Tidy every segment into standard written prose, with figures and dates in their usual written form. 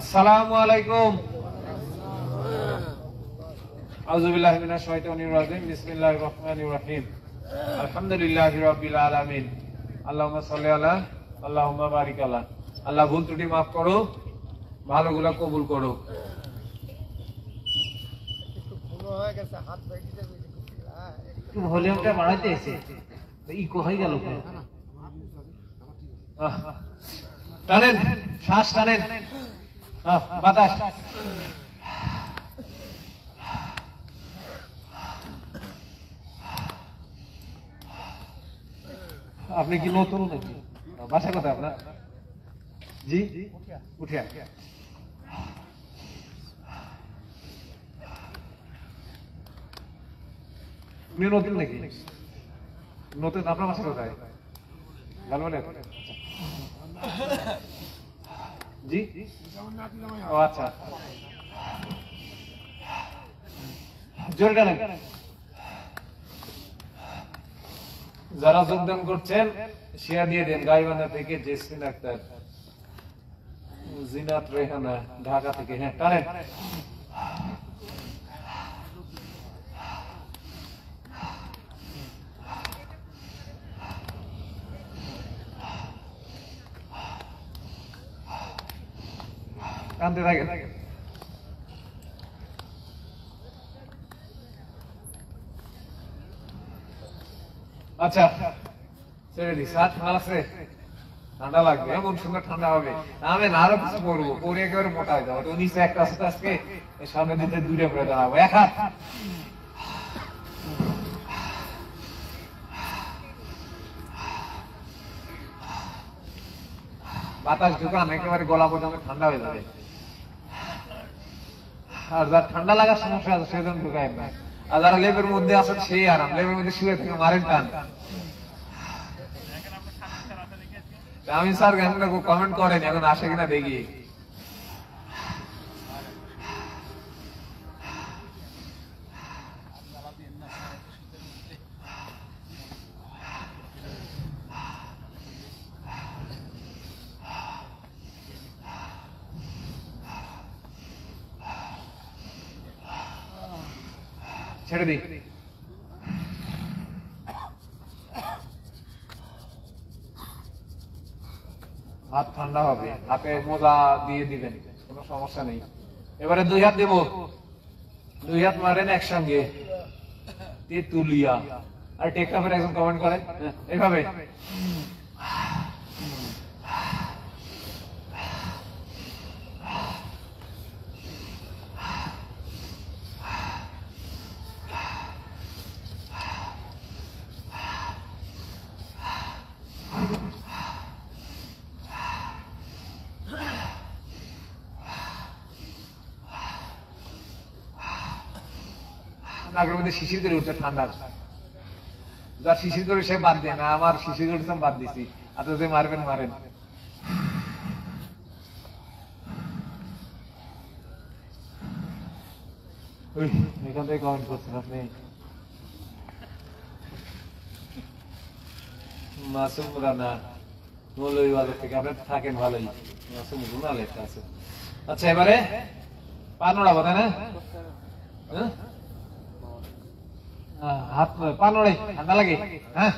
আসসালামু আলাইকুম। আউযু বিল্লাহি মিনাশ শাইতানির রাজিম। বিসমিল্লাহির রহমানির রহিম। আলহামদুলিল্লাহি রাব্বিল আলামিন। আল্লাহুম্মা সাল্লি আলা আল্লাহুম্মা বারিক আলা। আল্লাহ ভুল ত্রুটি মাফ করো, ভালোগুলো কবুল করো। ভলিউমটা বাড়াইতে এসে ইকো হয়ে গেল। টানেন, শ্বাস টানেন, বাতাস। আপনি কি নতুন নাকি? বাসা কোথায় আপনার? জি, উঠিয়া। আপনি নতুন নাকি? নতুন। আপনার বাসা কোথায়? লালমাটিয়া। জি, ও আচ্ছা। জোরে টানেন। যারা যোগদান করছেন শেয়ার দিয়ে দেন। গাইবান্ধা থেকে জেসমিন আক্তার, জিনাত রেহানা ঢাকা থেকে। হ্যাঁ, টানেন। টানতে থাকেন। আচ্ছা, ছেড়ে দিস। ঠান্ডা লাগছে? ঠান্ডা লাগবে, এমন সুন্দর ঠান্ডা হবে। আমি না আরো কিছু করবো, পরে একেবারে মোটা হয়ে যাবো। নিচে একটা আস্তে আজকে সামনে দিতে দূরে করে দাঁড়াবো। এক হাত। বাতাস ঢুকান, একেবারে গলা পর্যন্ত ঠান্ডা হয়ে যাবে। আর যার ঠান্ডা লাগার সমস্যা আছে সেজন্য ঢুকায় না। আর যারা লেবের মধ্যে আছেন সেই আরাম, লেবের মধ্যে শুয়ে থেকে মারেন টান। আমি স্যার কমেন্ট করেন, এখন আসে কিনা দেখি। ছেড়ে দিই। হাত ঠান্ডা হবে, হাতে মোজা দিয়ে দিবেন, কোনো সমস্যা নেই। এবারে দুই হাত দেব, দুই হাত মারেন একসঙ্গে। তেতুলিয়া। আর টেকনাফের একজন কমেন্ট করেন এইভাবে। নাকের মধ্যে শিশির করে উঠছে ঠান্ডা। যার শিশির করে সে বাদ দেয় না, আমার শিশির করে বাদ দিছি। আর যে মারবেন মারেন। এখান থেকে কমেন্ট করছেন আপনি। মাসুম রানা মৌলভীবাজার থেকে। আপনি থাকেন ভালোই। মাসুম রুনাল একটা আছে। আচ্ছা, এবারে পা নড়াবো, তাই না? হাত পা নড়ে, ঠান্ডা লাগে। হ্যাঁ,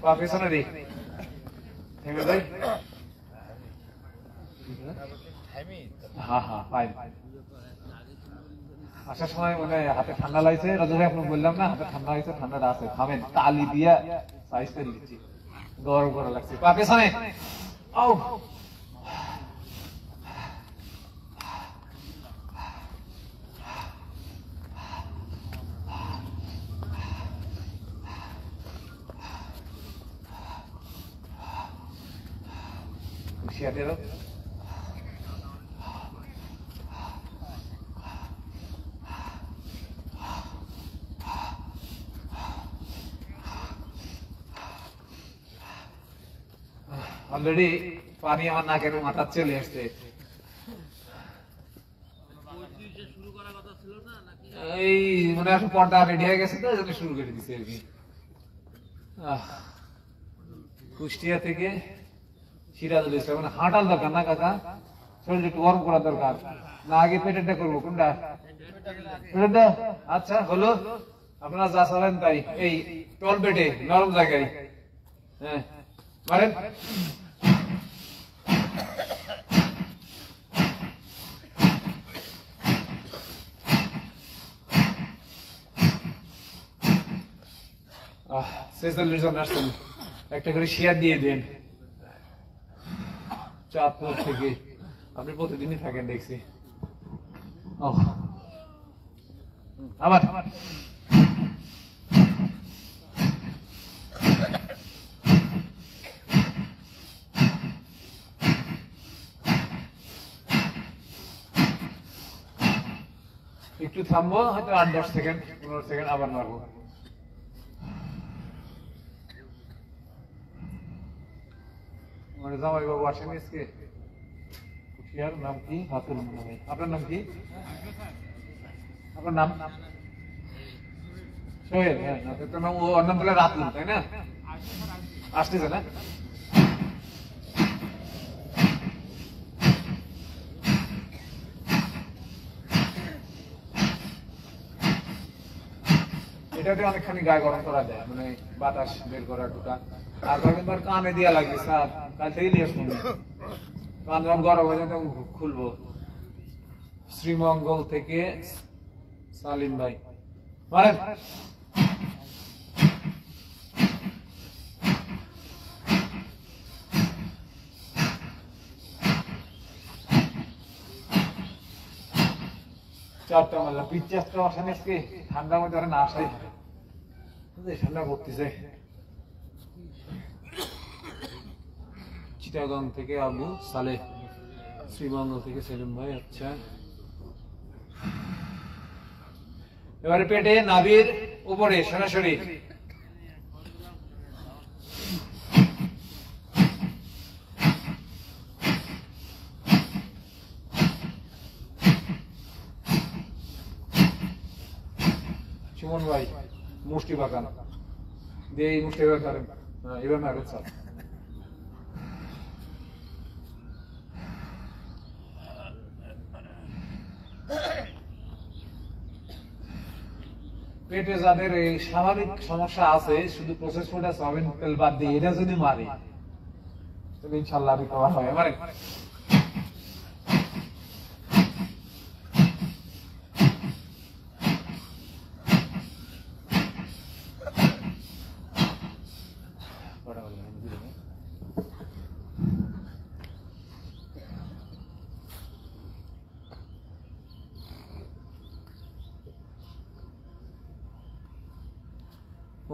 পা পেছনে দিই। থেমে যাই। হ্যাঁ হ্যাঁ, পাই। আসার সময় মানে হাতে ঠান্ডা লাগছে, রাজু ভাই আপনাকে বললাম না হাতে ঠান্ডা হয়েছে, ঠান্ডাটা আছে, খাবেন। তালি দিয়া সাইজ করে দিচ্ছি, গরম করা লাগছে। পা পেছনে। শিয়াটেরও অলরেডি পানি আমার নাকের মাথা চলে আসছে। এই মনে হয় পর্দা রেডি হয়ে গেছে তো এজন্য শুরু করে দিছে আর কি। কুষ্টিয়া থেকে সিরাজুল ইসলাম মানে হাঁটার দরকার না কাকা, শরীর একটু গরম করার দরকার না, আগে পেটেরটা করবো কোনটা? পেটেরটা আচ্ছা হলো, আপনারা যা চাবেন তাই। এই টল পেটে নরম জায়গায় হ্যাঁ মারেন। ছেচল্লিশ জন আসছেন, একটা করে শেয়ার দিয়ে দেন। চাঁদপুর থেকে আপনি প্রতিদিনই থাকেন দেখছি। আবার একটু থামবো, হয়তো 8-10 সেকেন্ড 15 সেকেন্ড, আবার মারবো। মানে জামাই বাবু আসেন আজকে? কুঠিয়ার নাম কি? হাতুর মনে হয়। আপনার নাম কি? আপনার নাম? সোহেল। হ্যাঁ আপনার নাম, ও নাম বলে রাতুল তাই না? আসতেছে না? এটাতে অনেকখানি গায়ে গরম করা যায়, মানে বাতাস বের করা ঢুকা। আর কয়েকবার কানে দিয়া লাগবে স্যার, কাল থেকে নিয়ে শুনবো, কান যখন গরম হয়ে যায় তখন খুলবো। শ্রীমঙ্গল থেকে সালিম ভাই মারেন। চারটা মারলাম, পিচ্চাসটা আসেন আজকে ঠান্ডার মধ্যে না আসাই ঠান্ডা করতেছে। চিটাগাং থেকে আবু সালে, শ্রীমঙ্গল থেকে সেলিম ভাই। আচ্ছা এবারে পেটে নাভির উপরে সরাসরি সুমন ভাই মুষ্টি বাগান দিয়ে এই মুষ্টি এবার করেন। এবার না স্যার পেটে যাদের এই স্বাভাবিক সমস্যা আছে, শুধু প্রসেস ফুড আর সয়াবিন তেল বাদ দিয়ে এটা যদি মারে তাহলে ইনশাআল্লাহ রিকভার হবে। মানে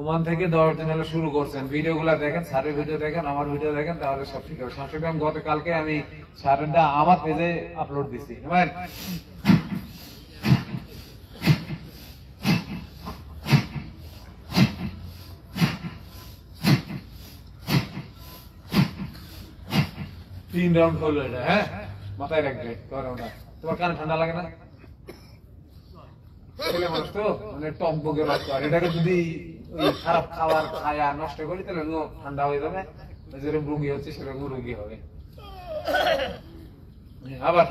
ওমান থেকে 10 দিন হলো শুরু করছেন, ভিডিও গুলা দেখেন, স্যারের ভিডিও দেখেন, আমার ভিডিও দেখেন, তাহলে সব ঠিক হবে। সংক্ষেপে আমি গতকালকে আমি স্যারেরটা আমার পেজে আপলোড দিছি। তিন রাউন্ড করলো এটা, হ্যাঁ মাথায় রাখবে। তোমার কানে ঠান্ডা লাগে না? ছেলে মানুষ তো মানে টক বগে রক্ত, আর এটাকে যদি খারাপ খাবার খায়া নষ্ট করি তাহলে ঠান্ডা হয়ে যাবে, যেরকম রোগী হচ্ছে সেরকম রোগী হবে। আবার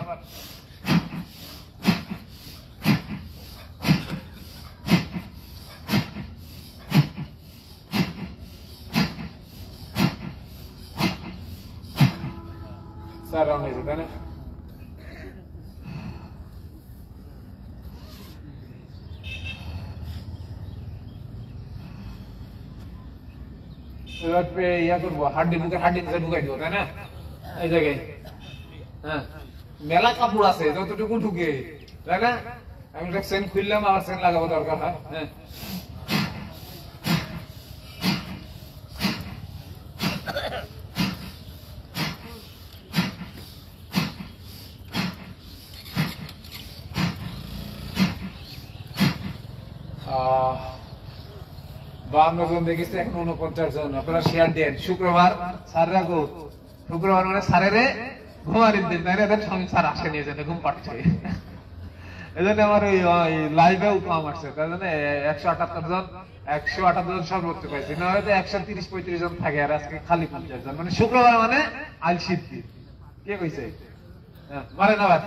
চার রাউন্ড হয়েছে তাই না? ইয়া করবো, হাড্ডি ঢুকাই দিব তাই না? এই জায়গায় হ্যাঁ মেলা কাপড় আছে যতটুকু ঢুকে তাই না? আমি সেন খুললাম, আবার সেন লাগাবো দরকার হয়। হ্যাঁ 52 জন দেখেছি, এখন 49 জন। আপনারা শেয়ার দেন। শুক্রবার স্যাররা গো, শুক্রবার মানে স্যারেরে ঘুমারির দিন, তাই না? এদের সঙ্গে স্যার আসেনি, এজন্য ঘুম পাচ্ছে। এজন্য আমার ওই লাইভেও কম আসছে, তাই জন্য 178 জন, 178 জন সর্বোচ্চ পাইছি, না হয়তো 130-35 জন থাকে, আর আজকে খালি 50 জন। মানে শুক্রবার মানে আলসির দিন। কে কইছে? মারে না ভাই।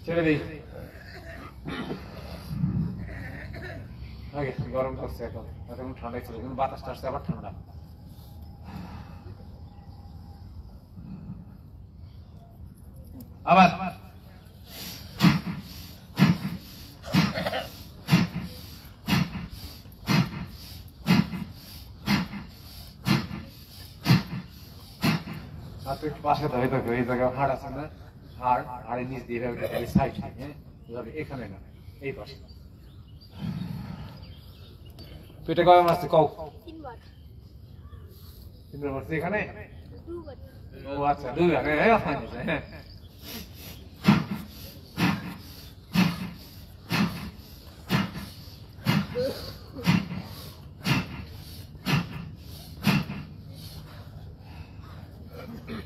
ছেড়ে দিই। গরম করছে এখন, এখন ঠান্ডাই ছিল, কিন্তু বাতাসটা আসছে আবার ঠান্ডা। আবার পাশে ধরে থাকবে, এই জায়গায় হাড় আছে না, হাড়ের নিচ দিয়ে সাইড, হ্যাঁ, এখানে না, এই পাশে। পেটে কয় মারছে কও? 3 মারছে এখানে। ও আচ্ছা, 2 বার। হ্যাঁ,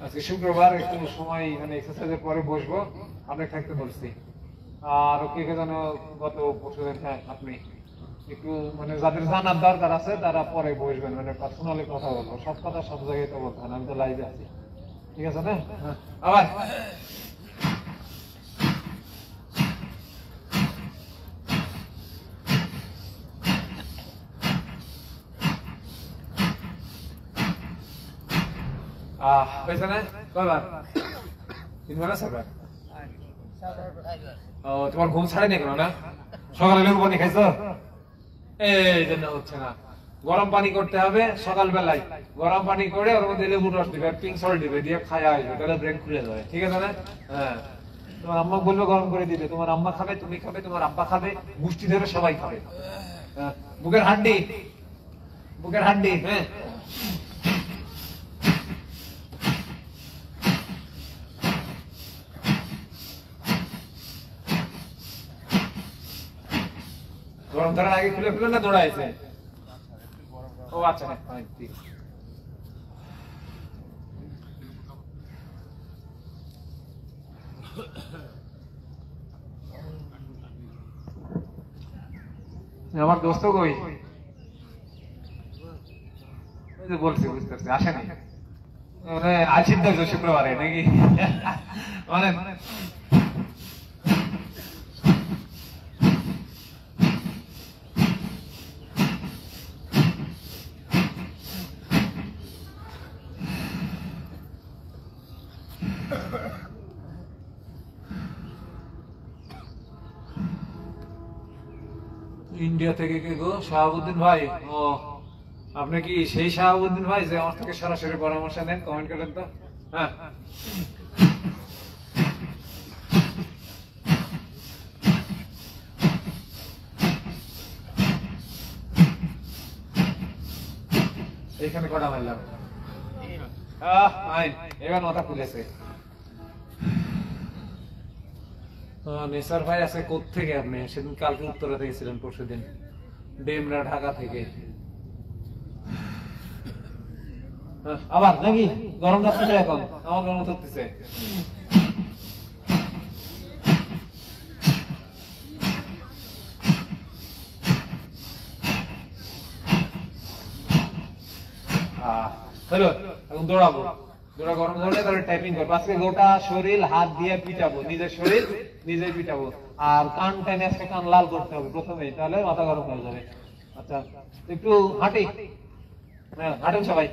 আজকে শুক্রবার, একটু সময় মানে এক্সারসাইজের পরে বসবো, আপনাকে থাকতে বলছি। আর কে কে যেন গত পরশুদিন, হ্যাঁ আপনি একটু মানে যাদের জানার দরকার আছে তারা পরে বসবেন, মানে পার্সোনালি কথা বলবো। সব কথা সব জায়গায় তো বলতে হয় না, আমি তো লাইভে আছি, ঠিক আছে না? আবার হয়েছে না? কয়বার? 3 বার আছে? ও, তোমার ঘুম ছাড়েনি কেন? না সকালে লেবু পানি খাইছো? এই জন্য হচ্ছে না। গরম পানি করতে হবে সকাল বেলায়, গরম পানি করে ওর মধ্যে লেবু রস দিবে, পিঙ্ক সল্ট দিবে, দিয়ে খাওয়া আসবে, তাহলে ব্রেন খুলে যাবে, ঠিক আছে না? হ্যাঁ, তোমার আম্মা বলবে গরম করে দিবে, তোমার আম্মা খাবে, তুমি খাবে, তোমার আব্বা খাবে, মুষ্টি ধরে সবাই খাবে। বুকের হাড্ডি, বুকের হাড্ডি। হ্যাঁ, গরম ধরার আগে খুলে খুলে না দৌড়াইছে? ও আচ্ছা, আমার দোস্ত কই? বলছি, বুঝতে পারছি, আসে নাই মানে আছিস তো শুক্রবারে নাকি? মানে ইন্ডিয়া থেকে কে গো? শাহাবুদ্দিন ভাই। ও, আপনি কি সেই শাহাবুদ্দিন ভাই যে আমার থেকে সরাসরি পরামর্শ নেন? কমেন্ট করেন তো। হ্যাঁ, এখানে কটা মারলাম? এবার মাথা খুলেছে। নেসার ভাই আছে কোত্থেকে আপনি? সেদিন কালকে উত্তরা থেকে ছিলেন, পরশুদিন ডেমরা ঢাকা থেকে। আবার নাকি গরম লাগতেছে এখন? আমার গরম লাগতেছে। এখন দৌড়াবো, দৌড়া গরম ধরলে তাহলে টাইপিং করবো। আজকে গোটা শরীর হাত দিয়ে পিটাবো, নিজের শরীর নিজেই পিটাবো। আর কান টেনে আজকে কান লাল করতে হবে প্রথমেই, তাহলে মাথা গরম হয়ে যাবে। আচ্ছা, একটু হাঁটি। হ্যাঁ, হাঁটুন সবাই।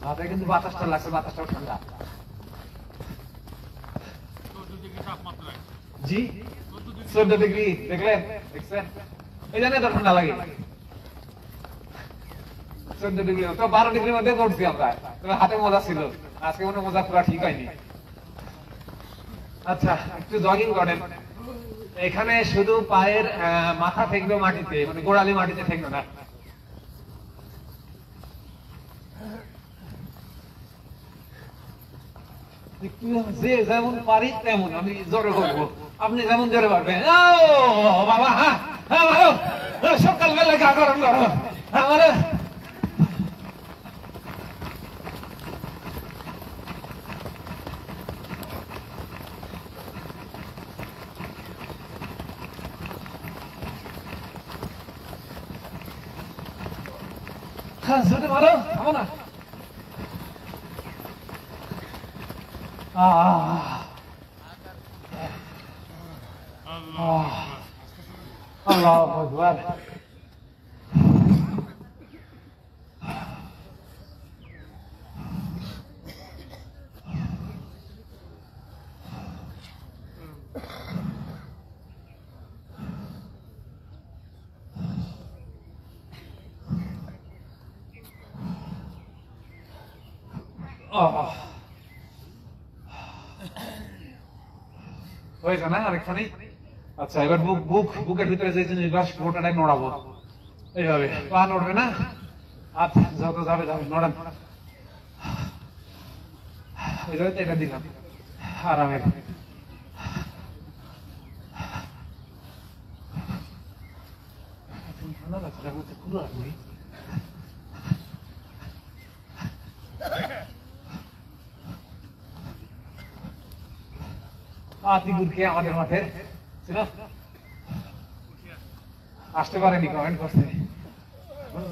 হাতে কিন্তু বাতাসটা লাগছে, বাতাসটাও ঠান্ডা। জি, 14 ডিগ্রি দেখলেন, দেখছেন? এই জন্য তো ঠান্ডা লাগে। 14 ডিগ্রি তো 12 ডিগ্রির মধ্যে করছি আমরা। তবে হাতে মোজা ছিল, আজকে মনে মোজা পুরা ঠিক হয়নি। আচ্ছা, একটু জগিং করেন। এখানে শুধু পায়ের মাথা ঠেকবে মাটিতে, মানে গোড়ালি মাটিতে ঠেকবে না। যে যেমন পারি তেমন আমি জোরে করবো, আপনি যেমন জোরে পারবেন। ও বাবা, হ্যাঁ হ্যাঁ, সকালবেলা গা গরম গরম আমার। হ্যাঁ জোরে মারো, থামো না। আল্লাহু আকবার। হয়েছে না আরেকখানি? আচ্ছা, এবার বুকের ভিতরে যে জিনিস পুরোটাই নড়াবো এইভাবে। পা নড়বে না, হাত যত যাবে যাবে, নড়ান। এটা দিলাম আরামের। ঠান্ডা লাগছে, পুরো আপনি আমাদের মাঠে ছিল, আসতে পারেনি, কমেন্ট করছে।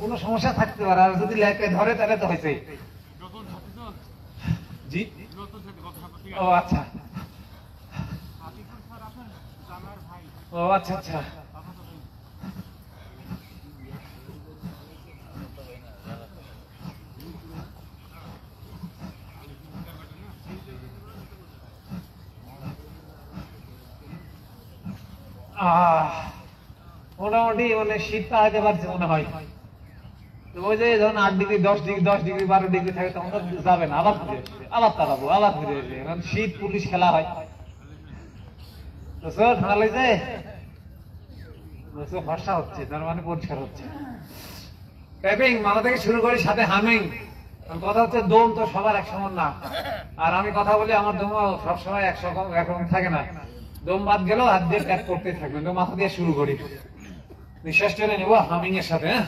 কোনো সমস্যা থাকতে পারে, আর যদি লেখে ধরে তাহলে তো হয়েছে। জি, ও আচ্ছা, ও আচ্ছা আচ্ছা। মোটামুটি মানে শীতটা হইতে পারছে মনে হয়। ওই যে যখন 8 ডিগ্রি 10 ডিগ্রি 12 ডিগ্রি থাকে তখন তো যাবে না, আবার ফিরে আসবে, আবার তাড়াবো, আবার ফিরে আসবে। এখন শীত পুলিশ খেলা হয়। ঠান্ডা লাগছে, ফর্সা হচ্ছে, তার মানে পরিষ্কার হচ্ছে। ট্যাপিং মাথা থেকে শুরু করে সাথে হামিং। কথা হচ্ছে দম তো সবার এক সমান না, আর আমি কথা বলি আমার দম সবসময় একরকম থাকে না। দম বাদ গেলেও হাত দিয়ে ট্যাপ করতে থাকবে। তো মাথা দিয়ে শুরু করি, নিঃশ্বাস টেনে নেবো হামিং এর সাথে। হ্যাঁ,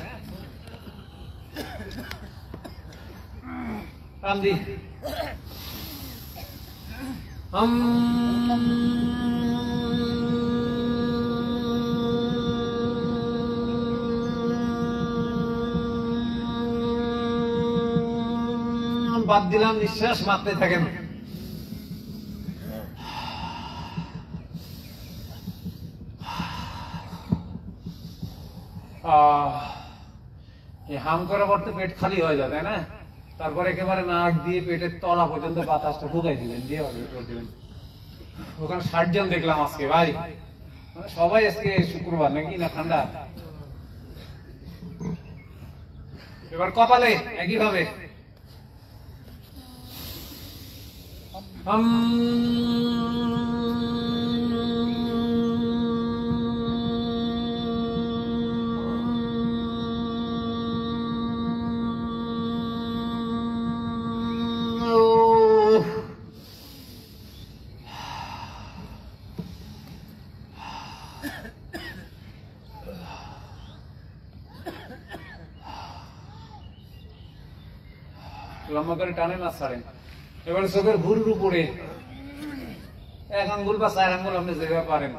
টান দি। বাদ দিলাম, নিঃশ্বাস মারতে থাকেন। হাম করার পর তো পেট খালি হয়ে যায়, তাই না? তারপর একেবারে নাক দিয়ে পেটের তলা পর্যন্ত বাতাসটা ঢুকাই দিবেন, দিয়ে দিবেন। ওখানে 60 জন দেখলাম আজকে ভাই, সবাই আজকে শুক্রবার নাকি না ঠান্ডা। এবার কপালে একই ভাবে লম্বা করে টানে না ছাড়েন। এবার চোখের ভুরুর উপরে 1 আঙ্গুল বা 4 আঙ্গুল আপনি যেভাবে পারেন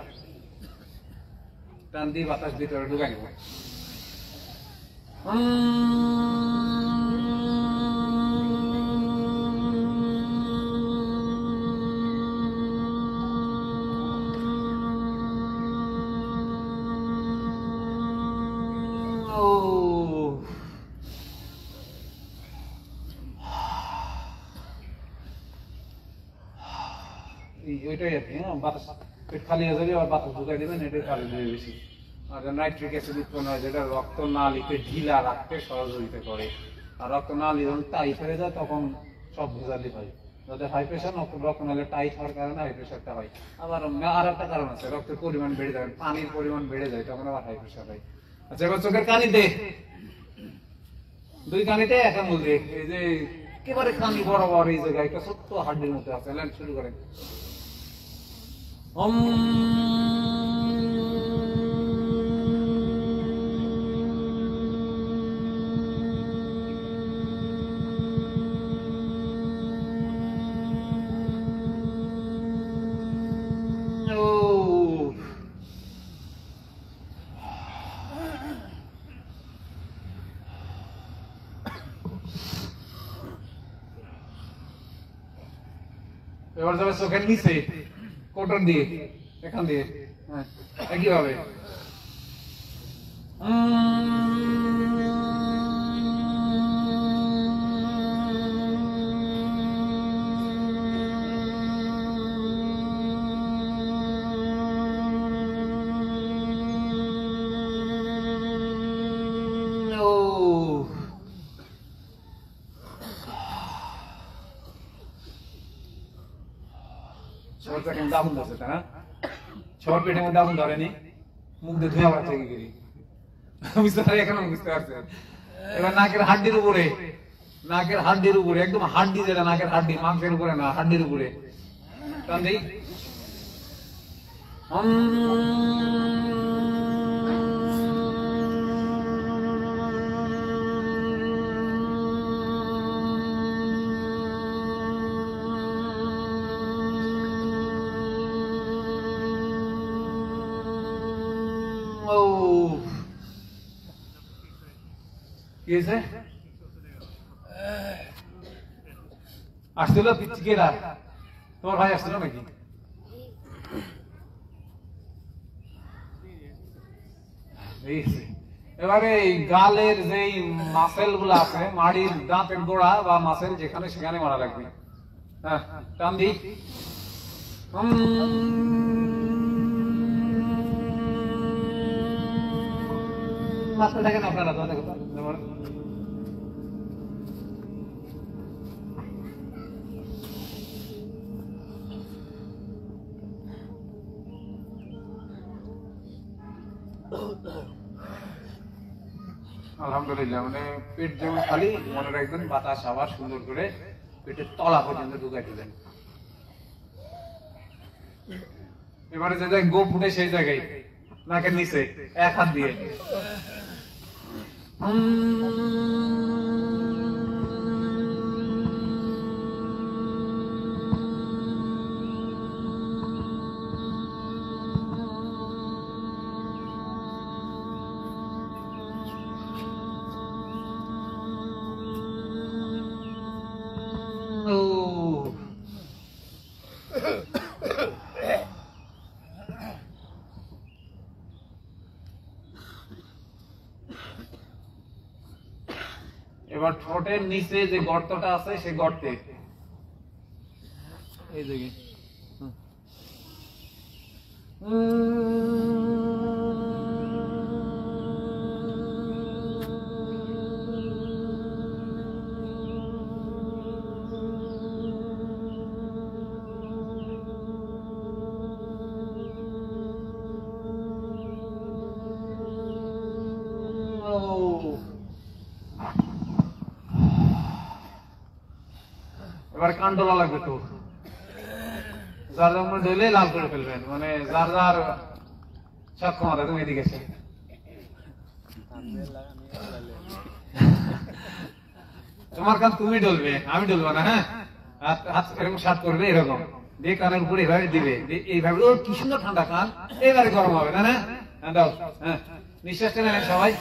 টান দিয়ে বাতাস ভিতরে ঢুকাই নেব। ওইটাই আর কি। হ্যাঁ, বাতাস পেট খালি হয়ে যাবে, আবার বাতাস ঢুকাই দেবেন, এটাই কারণ বেশি। আর নাইট্রিক অ্যাসিড উৎপন্ন হয়, যেটা রক্ত নালীকে ঢিলা রাখতে সহযোগিতা করে। আর রক্ত নালী যখন টাইট হয়ে যায় তখন সব ভেজালি হয়। যাদের হাই প্রেশার রক্তনালী টাইট হওয়ার কারণে হাই প্রেশারটা হয়। আবার আর একটা কারণ আছে, রক্তের পরিমাণ বেড়ে যায়, পানির পরিমাণ বেড়ে যায়, তখন আবার হাই প্রেশার হয়। আচ্ছা, এবার চোখের কানিতে, দুই কানিতে এক আঙুল দেখ, এই যে একেবারে কানি বরাবর এই জায়গায় একটা ছোট্ট হাড্ডির মতো আছে, শুরু করেন। এবার যাবে চোখের নিচে, কোটর দিয়ে, এখান দিয়ে, হ্যাঁ একইভাবে। আগুন ধরছে, তাই না? সবার পেটের মধ্যে আগুন ধরেনি, মুখ দিয়ে ধুয়ে আবার থেকে গেলি, বুঝতে পারি, এখনো বুঝতে পারছে। এবার নাকের হাড্ডির উপরে, নাকের হাড্ডির উপরে, একদম হাড্ডি যেটা নাকের হাড্ডি, মাংসের উপরে না, হাড্ডির উপরে টান দেই। আসছিল পিচিকেরা, তোমার ভাই আসছিল নাকি? এবারে গালের যে মাসেল গুলা আছে, মাড়ির দাঁতের গোড়া বা মাসেল যেখানে সেখানে মারা লাগবে। হ্যাঁ, টান দিই। মাসেল দেখেন আপনারা, আলহামদুলিল্লাহ, মানে পেট যেমন খালি, মনে রাখবেন বাতাস আবার সুন্দর করে পেটের তলা পর্যন্ত ঢুকাই দিলেন। এবারে যে জায়গায় গোপ উঠে সেই জায়গায় নাকের নিচে এক হাত দিয়ে এবার ঠোঁটের নিচে যে গর্তটা আছে সেই গর্তে এই জায়গায় এবার কান্ডলা লাগবে তো, যার যেমন ঢেলে লাল করে ফেলবেন, মানে যার যার সক্ষম আছে। তুমি এদিকে এসে তোমার কাজ তুমি ডলবে, আমি ডলবো না। হ্যাঁ, হাত এরকম সাত করবে, এরকম দিয়ে কানের উপরে এভাবে দিবে, এইভাবে। ও কি সুন্দর ঠান্ডা কান, এবারে গরম হবে না। না দাও, হ্যাঁ, নিঃশ্বাস টেনে নেন সবাই।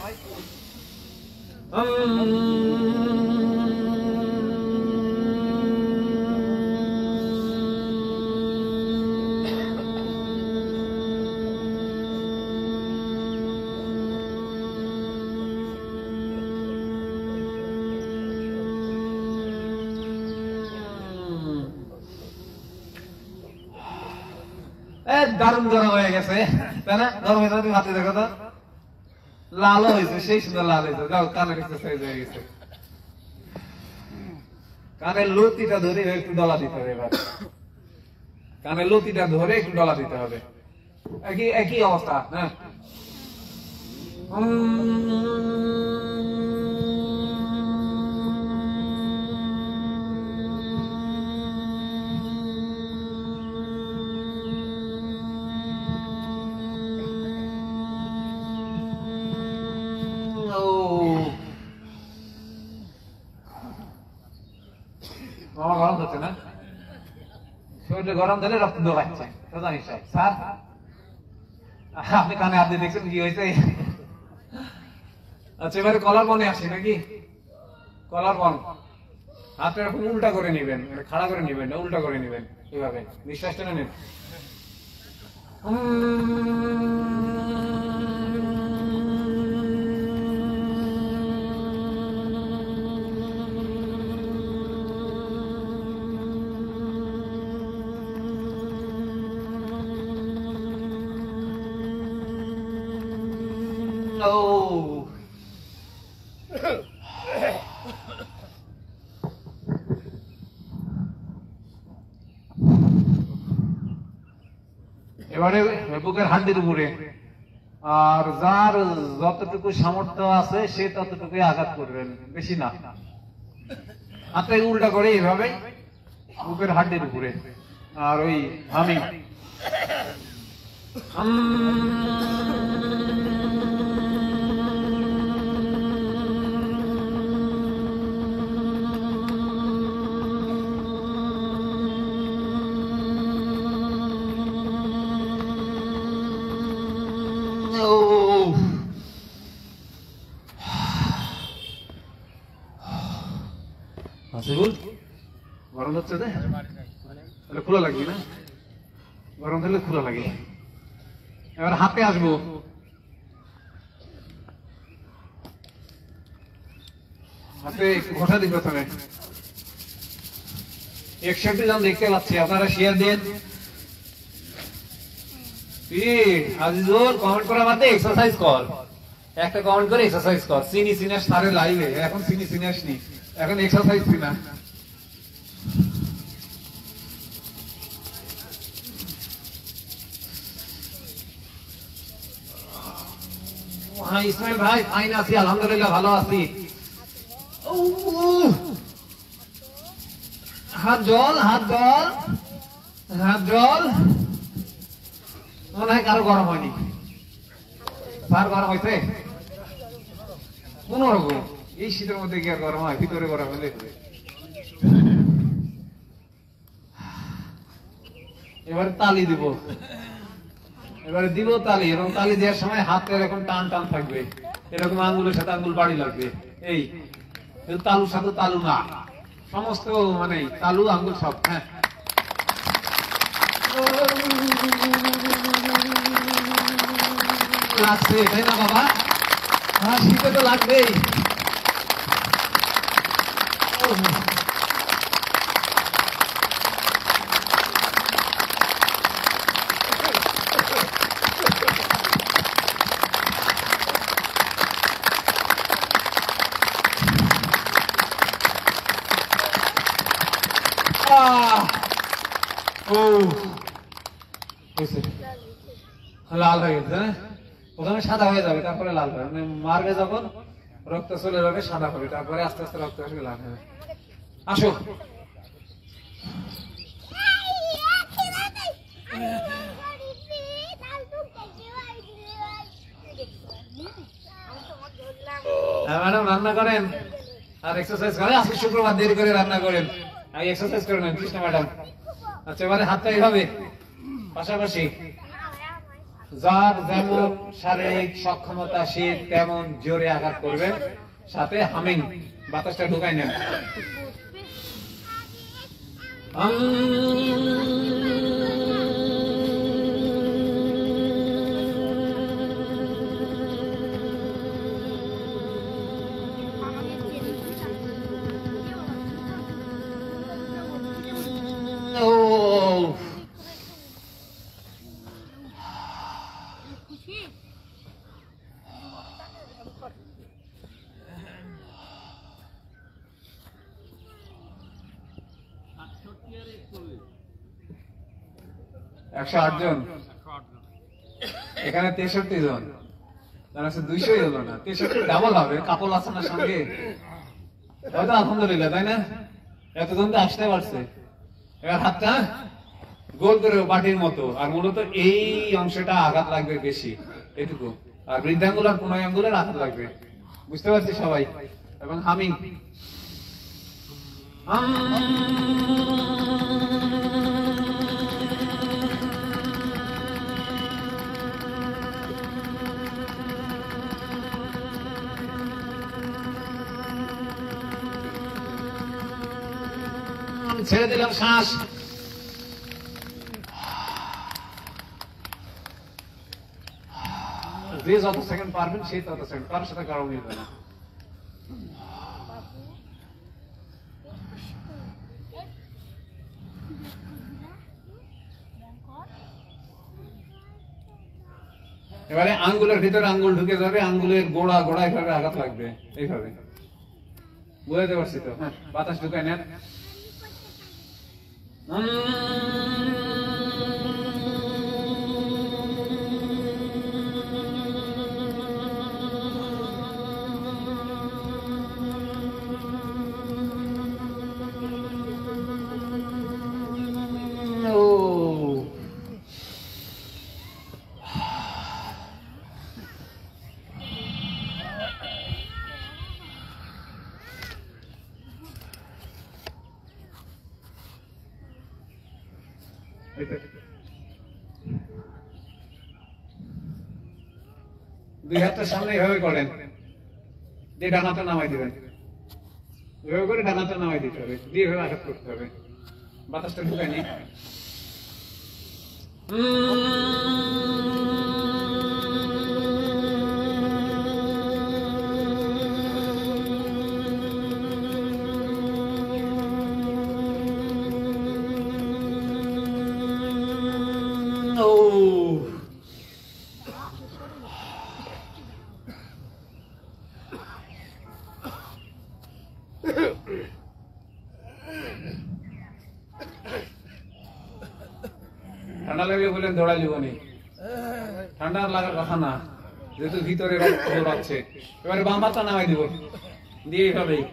দারুণ গরম হয়ে গেছে, তাই না? গরম হয়ে তুমি হাতে দেখো তো, লালও হয়েছে, সেই সুন্দর লাল হয়েছে। যাও, কানের এক্সারসাইজ হয়ে গেছে। কানের লতিটা ধরে একটু ডলা দিতে হবে। এবার কানের লতিটা ধরে একটু ডলা দিতে হবে। একই একই অবস্থা। হ্যাঁ, মামা গরম হচ্ছে না? শরীরে গরম দিলে রক্ত দোলাচ্ছে। তো জানিস স্যার, আপনি কানে হাত দিয়ে দেখছেন কি হয়েছে? আচ্ছা, এবারে কলার বনে আসি নাকি? কলার বন হাতটা এরকম উল্টা করে নিবেন, খাড়া করে নিবেন না, উল্টা করে নিবেন। এইভাবে নিঃশ্বাস টেনে নিন। এবারে বুকের হাড্ডির উপরে, আর যার যতটুকু সামর্থ্য আছে সে ততটুকুই আঘাত করবেন, বেশি না। হাতে উল্টা করে এইভাবে বুকের হাড্ডির উপরে, আর ওই হামি গরম হচ্ছে, খোলা লাগবে না? গরম থাকলে খোলা লাগে। এবার হাতে আসবো। হাতে ঘষা দিই প্রথমে। 61 জন দেখতে পাচ্ছি, আপনারা শেয়ার দিন। আজিজুল, কমেন্ট করা বাদে এক্সারসাইজ কর। একটা কমেন্ট করে এক্সারসাইজ কর। চিনি সিনাস সারে লাইভে, এখন চিনি সিনাস নি, এখন এক্সারসাইজ সিনা। ইসমাইল ভাই, ফাইন আছি, আলহামদুলিল্লাহ ভালো আছি। হাত জল, হাত জল, হাত জল। মনে হয় কারো গরম হয়নি। স্যার গরম হয়েছে? কোন রকম এই শীতের মধ্যে কি আর গরম হয়? ভিতরে গরম হলে এবারে তালি দিব। এবারে দিব তালি, এবং তালি দেওয়ার সময় হাতে এরকম টান টান থাকবে, এরকম আঙ্গুলের সাথে আঙ্গুল বাড়ি লাগবে। এই তালুর সাথে তালু না, সমস্ত মানে তালু আঙ্গুল সব। হ্যাঁ, লাগছে তাই না বাবা? হ্যাঁ, শীতে তো লাগবেই। লাল হয়ে গেছে। প্রথমে সাদা হয়ে যাবে, তারপরে লাল হবে। মানে মারবে যখন রক্ত চলে যাবে, সাদা হবে, তারপরে আস্তে আস্তে রক্ত আসবে, লাল হবে। আসো, ম্যাডাম রান্না করেন আর এক্সারসাইজ করেন। আজকে শুক্রবার দেরি করে রান্না করেন, আগে এক্সারসাইজ করে নেন কৃষ্ণা ম্যাডাম। আচ্ছা, এবারে হাতটা এইভাবে পাশাপাশি, যার যেমন শারীরিক সক্ষমতা সে তেমন জোরে আঘাত করবেন, সাথে হামিং, বাতাসটা ঢুকাই নেন। 108 জন, এখানে 63 জন, তার 200 হলো না, 63 ডাবল হবে। কাপল আছে না সঙ্গে, হয়তো আলহামদুলিল্লাহ, তাই না? এতজন তো আসতে পারছে। এবার হাতটা গোল করে বাটির মতো, আর মূলত এই অংশটা আঘাত লাগবে বেশি, এটুকু। আর বৃদ্ধাঙ্গুল আর কোন আঙ্গুলের আঘাত লাগবে, বুঝতে পারছি সবাই? এবং হামিং, ছেড়ে দিলাম শ্বাস। যে যত সেকেন্ড পারবেন সেই তত সেকেন্ড, কারোর সাথে কারো মিলবে না। এবারে আঙ্গুলের ভিতরে আঙ্গুল ঢুকে যাবে, আঙ্গুলের গোড়া গোড়া এভাবে আঘাত লাগবে, এইভাবে। বুঝতে পারছি তো? হ্যাঁ, বাতাস ঢুকায় নেন। দুই হাতটা সামনে এভাবে করেন, দিয়ে ডানাটা নামাই দিবেন, এভাবে করে ডানাটা নামাই দিতে হবে, দিয়ে এভাবে আঘাত করতে হবে। বাতাসটা ঢুকায় নি। ঠান্ডা লাগলে বলেন দৌড়াই জীবনে, ঠান্ডা লাগার কথা না, যেহেতু ভিতরে রক্ত দৌড়াচ্ছে। এবারে বাম হাতটা নামাই দিব, দিয়ে এইভাবেই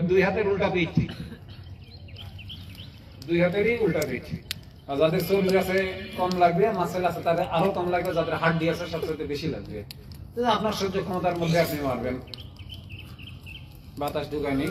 দুই হাতের উল্টা পিঠ, দুই হাতেরই উল্টা পিঠ। আর যাদের চর্বি আছে কম লাগবে, মাসেল আছে তাদের আরো কম লাগবে, যাদের হাড্ডি আছে সবচেয়ে বেশি লাগবে। আপনার সহ্য ক্ষমতার মধ্যে আপনি মারবেন। বাতাস ঢুকায়নি।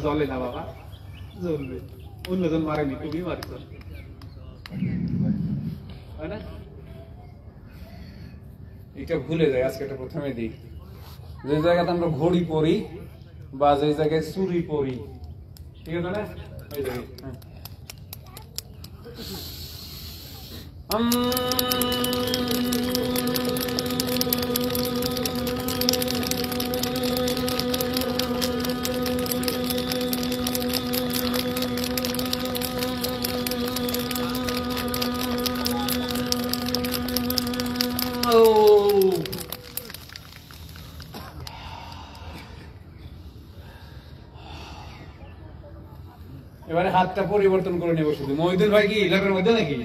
জ্বলে না বাবা, জ্বলবে। অন্যজন মারেনি, তুমি মারিস, তাই না? এটা ভুলে যায়, আজকে এটা প্রথমে দিই। যে জায়গাতে আমরা ঘড়ি পরি বা যে জায়গায় চুরি পরি, ঠিক আছে না? ওই জায়গায় এবারে হাতটা পরিবর্তন করে নেব শুধু। মহিদুল ভাই কি এলাকার মধ্যে নাকি?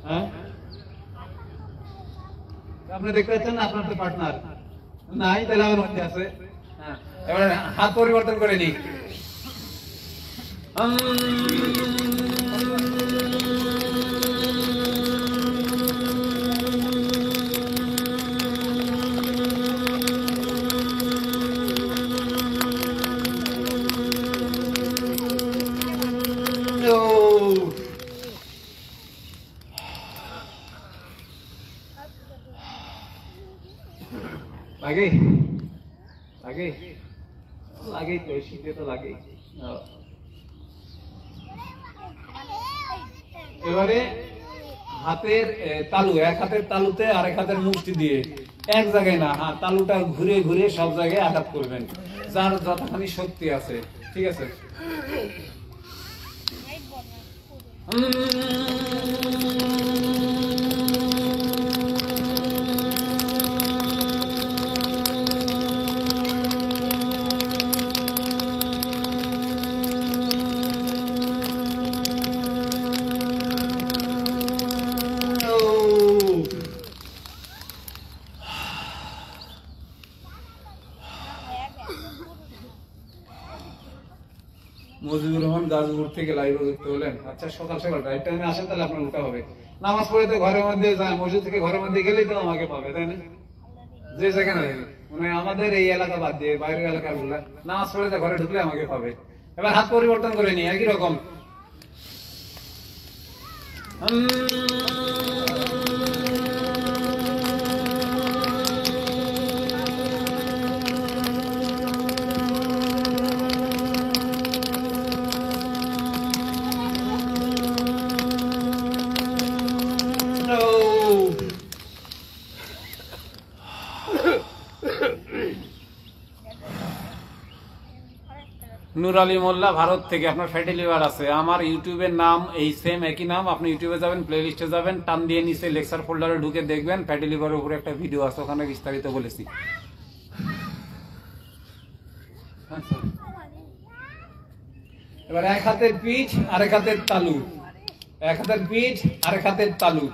হ্যাঁ, আপনি দেখতে পাচ্ছেন না, আপনার তো পার্টনার নাই, তাহলে আমার মধ্যে আছে। হ্যাঁ, এবারে হাত পরিবর্তন করে নিই। লাগে লাগে লাগে তো শীতে তো লাগে। এবারে হাতের তালু, এক হাতের তালুতে আরেক হাতের মুষ্টি দিয়ে এক জায়গায় না, হ্যাঁ তালুটা ঘুরে ঘুরে সব জায়গায় আঘাত করবেন, যার যতখানি শক্তি আছে। ঠিক আছে? মজিবুর রহমান গাজীপুর থেকে লাইভে যুক্ত হলেন। আচ্ছা, সকাল সকাল রাইট টাইমে আসেন, তাহলে আপনার উঠা হবে। নামাজ পড়ে তো ঘরের মধ্যে যায়, মসজিদ থেকে ঘরের মধ্যে গেলেই তো আমাকে পাবে, তাই না? যে সেখানে মানে আমাদের এই এলাকা বাদ দিয়ে বাইরের এলাকার গুলা নামাজ পড়ে তো ঘরে ঢুকলে আমাকে পাবে। এবার হাত পরিবর্তন করে নি, একই রকম। নূর আলী মোল্লা ভারত থেকে, আপনার ফ্যাটি লিভার আছে। আমার ইউটিউবের নাম এই সেম, একই নাম। আপনি ইউটিউবে যাবেন, প্লে লিস্টে যাবেন, টান দিয়ে নিচে লেকচার ফোল্ডারে ঢুকে দেখবেন, ফ্যাটি লিভারের উপরে একটা ভিডিও আছে, ওখানে বিস্তারিত বলেছি। এবার এক হাতের পিঠ আরেক হাতের তালু, এক হাতের পিঠ আরেক হাতের তালু।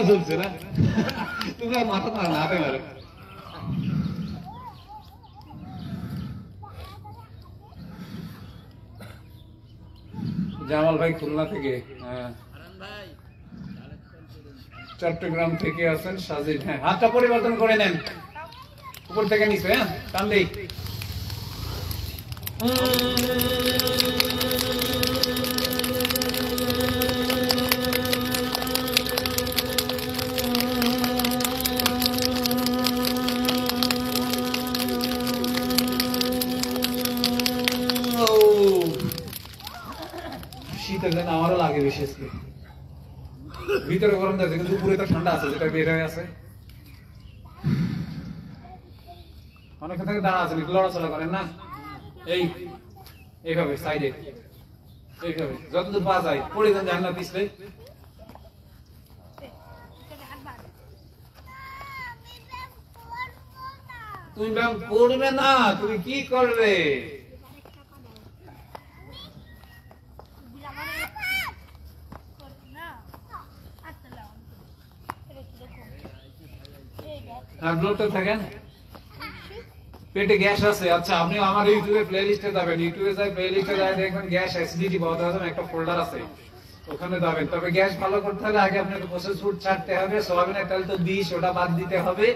চলছে না, তুমি আর মাথা মারো না, হাতে মারো। জামাল ভাই খুলনা থেকে, চট্টগ্রাম থেকে আছেন সাজিদ। হ্যাঁ, হাতটা পরিবর্তন করে নেন, উপর থেকে নিচে। হ্যাঁ, টান দেই। শীতের জন্য আমারও লাগে বেশি, ভিতরে গরম যাচ্ছে কিন্তু উপরে তো ঠান্ডা আছে, যেটা বের হয়ে আছে। অনেকক্ষণ থেকে দাঁড়া আছে, লড়াচড়া করেন না, এই এইভাবে সাইডে, এইভাবে যতদূর পাওয়া যায় পড়ে যান, জান না পিছলে। তুমি ব্যায়াম করবে না, তুমি কি করবে? থাকেন পেটে গ্যাস আছে। আচ্ছা, আপনি আমার ইউটিউবে প্লে লিস্টে যাবেন, ইউটিউবে যাই প্লে লিস্টে যাই দেখবেন গ্যাস অ্যাসিডিটি পাওয়া যাবে, একটা ফোল্ডার আছে, ওখানে যাবেন। তবে গ্যাস ভালো করতে হলে আগে আপনাকে প্রসেস ফুড ছাড়তে হবে, সোয়াবিনের তেল তো বিষ, ওটা বাদ দিতে হবে।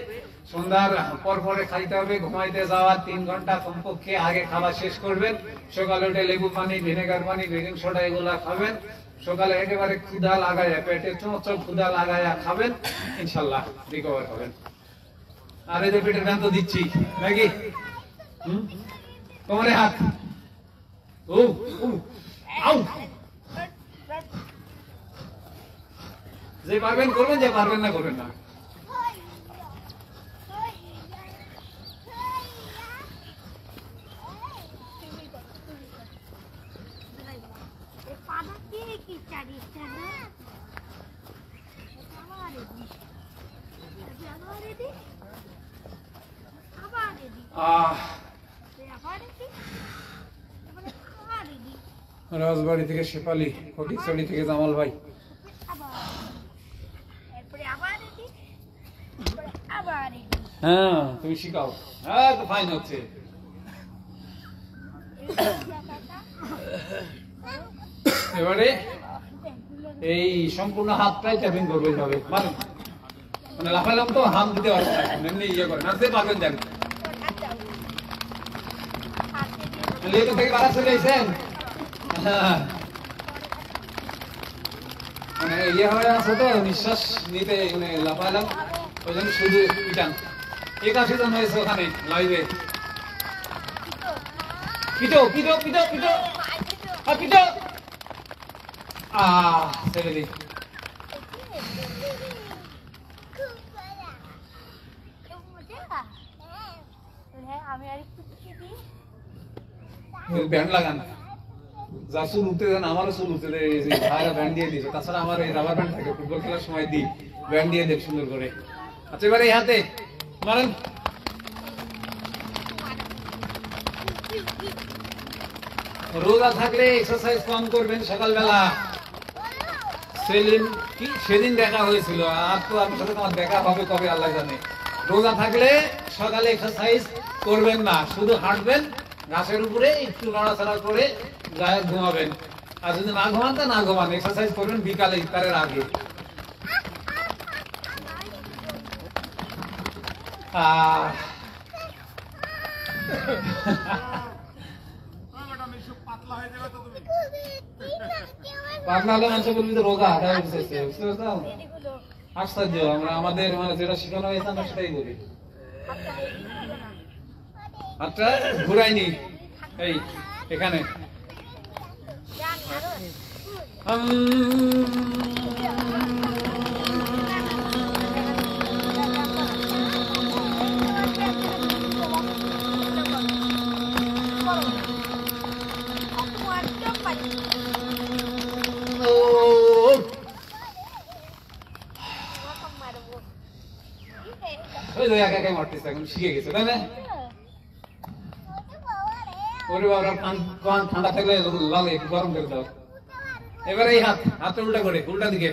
সন্ধ্যার পর পরে খাইতে হবে, ঘুমাইতে যাওয়ার 3 ঘন্টা কমপক্ষে আগে খাবার শেষ করবেন। সকালে উঠে লেবু পানি, ভিনেগার পানি, বেকিং সোডা এগুলা খাবেন। সকালে একেবারে ক্ষুধা লাগাইয়া, পেটে চোখ ক্ষুধা লাগাইয়া খাবেন, ইনশাল্লাহ রিকভার হবেন। আর এই যে পেটের ব্যায়াম তো দিচ্ছি নাকি, কোমরে হাত, যে পারবেন করবেন, যে পারবেন না করবেন না। রাজবাড়ি থেকে শেফালি, ফটিকছড়ি থেকে জামাল ভাই। হ্যাঁ, তুমি শিখাও। হ্যাঁ, তো ফাইন হচ্ছে। এবারে এই সম্পূর্ণ হাতটাই ট্যাপিং করবে এইভাবে মানে মানে লাফালাম তো হাম দিতে পারবে না এমনি ইয়ে করে নাচতে পারবেন জানি লেটো থেকে বাড়া চলে এসেছেন মানে ইয়ে হয়ে আছে তো নিঃশ্বাস নিতে মানে লাফালাম ওই জন্য শুধু পিটান 81 জন হয়েছে ওখানে লাইভে পিটো পিটো পিটো পিটো আর পিটো ছেড়ে দিই ব্যান্ড লাগান যা চুল উঠতে দেন আমারও চুল উঠতে দেয় ভাইরা ব্যান্ড দিয়ে দিয়েছে তাছাড়া আমার এই রাবার ব্যান্ড থাকে ফুটবল খেলার সময় দিই ব্যান্ড দিয়ে দেখ সুন্দর করে আচ্ছা এবারে এই হাতে মারেন রোজা থাকলে এক্সারসাইজ কম করবেন সকালবেলা সেদিন দেখা হয়েছিল আর তো আপনার সাথে তোমার দেখা হবে কবে আল্লাহ জানে রোজা থাকলে সকালে এক্সারসাইজ করবেন না শুধু হাঁটবেন ঘাসের উপরে একটু নড়াচড়া করে গায়ে ঘুমাবেন আর যদি না ঘুমান তা না ঘুমান এক্সারসাইজ করবেন বিকালে ইফতারের আগে পাতলা হলে মানুষ বলবি তো রোগা আশ্চর্য আমরা আমাদের মানে যেটা শিখানো হয়েছে আমরা সেটাই বলি আচ্ছা ঘুরাইনি এই এখানে শিখে গেছে তাই না ঠান্ডা থাকলে লাগে একটু গরম করে দাও এবার এই হাতটা উল্টা করে উল্টা দিকে